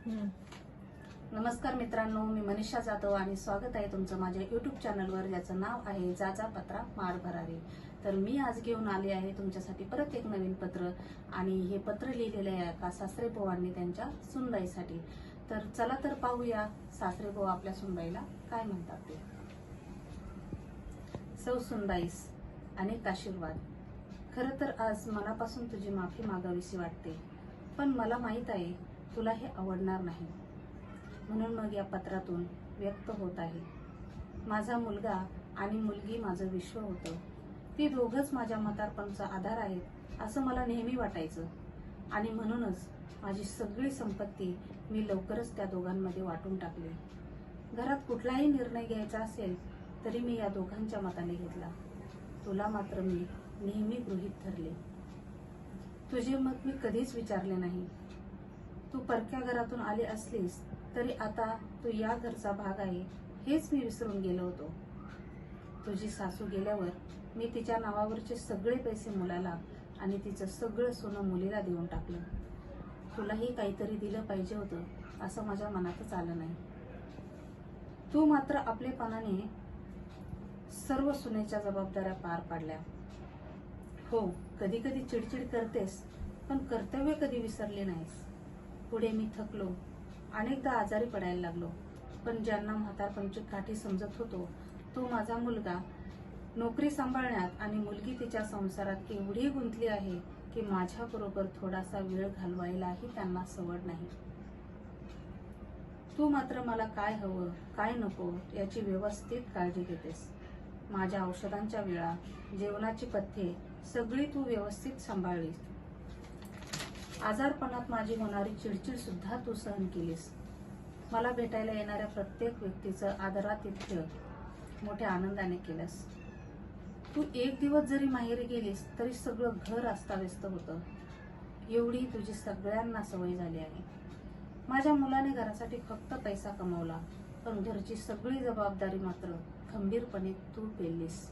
नमस्कार मित्रांनो, मी मनीषा जाधव आणि स्वागत आहे तुमचं माझ्या यूट्यूब चॅनलवर, ज्याचं नाव आहे जाजा पत्रा माळ भरारी. तर मी आज घेऊन आले आहे तुमच्यासाठी परत एक नवीन पत्र, आणि हे पत्र लिहिलेले आहे का सासरे बुवांनी त्यांच्या सुनबाईसाठी. तर चला तर पाहूया सासरे बुवा आपल्या सुनबाईला काय म्हणतात ते. सौ सुनबाईस, अनेक आशीर्वाद. खरं तर आज मनापासून तुझी माफी मागावीशी वाटते, पण मला माहित आहे तुला हे आवडणार नाही, म्हणून मग या पत्रातून व्यक्त होत आहे. माझा मुलगा आणि मुलगी माझं विश्व होतं. ती दोघंच माझ्या म्हातारपणाचा आधार आहेत असं मला नेहमी वाटायचं, आणि म्हणूनच माझी सगळी संपत्ती मी लवकरच त्या दोघांमध्ये वाटून टाकली. घरात कुठलाही निर्णय घ्यायचा असेल तरी मी या दोघांच्या मताने घेतला. तुला मात्र मी नेहमी गृहीत धरले. तुझे मत मी कधीच विचारले नाही. तू परक्या घरातून आली असलीस तरी आता तू या घरचा भाग आहे हेच मी विसरून गेलो होतो. तुझी सासू गेल्यावर मी तिच्या नावावरचे सगळे पैसे मुलाला आणि तिचं सगळं सोनं मुलीला देऊन टाकलं. तुलाही काहीतरी दिलं पाहिजे होतं असं माझ्या मनातच आलं नाही. तू मात्र आपलेपणाने सर्व सुनेच्या जबाबदाऱ्या पार पाडल्या. हो, कधी कधी चिडचिड करतेस, पण कर्तव्य कधी विसरले नाहीस. पुढे मी थकलो, अनेकदा आजारी पडायला लागलो, पण ज्यांना म्हातारपणाची काठी समजत होतो तो माझा मुलगा नोकरी सांभाळण्यात आणि मुलगी तिच्या संसारात एवढी गुंतली आहे की माझ्याबरोबर थोडासा वेळ घालवायलाही त्यांना सवड नाही. तू मात्र मला काय हवं काय नको याची व्यवस्थित काळजी घेतेस. माझ्या औषधांच्या वेळा, जेवणाची पथ्ये सगळी तू व्यवस्थित सांभाळलीस. आजारपणात माझी होणारी चिडचिड सुद्धा तू सहन केलीस. मला भेटायला येणाऱ्या प्रत्येक व्यक्तीचं आदरातिथ्य मोठ्या आनंदाने केलंस. तू एक दिवस जरी माहेरी गेलीस तरी सगळं घर अस्ताव्यस्त होतं. एवढी तुझी सगळ्यांना सवय झाली आहे. माझ्या मुलाने घरासाठी फक्त पैसा कमवला, पण घरची सगळी जबाबदारी मात्र खंबीरपणे तू पेललीस.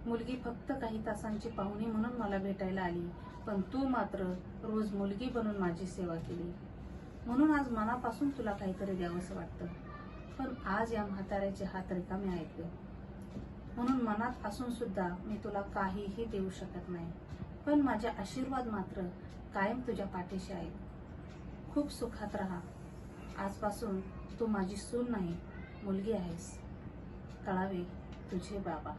मुलगी फक्त काही तासांची पाहुणी म्हणून मला भेटायला आली, पण तू मात्र रोज मुलगी बनून माझी सेवा केली. म्हणून आज मनापासून तुला काहीतरी द्यावंसं वाटतं, पण आज या म्हाताऱ्याचे हात रिकामे आहेत. म्हणून मनात असून सुद्धा मी तुला काहीही देऊ शकत नाही, पण माझे आशीर्वाद मात्र कायम तुझ्या पाठीशी आहेत. खूप सुखात राहा. आजपासून तू माझी सून नाही, मुलगी आहेस. तळावे, तुझे बाबा.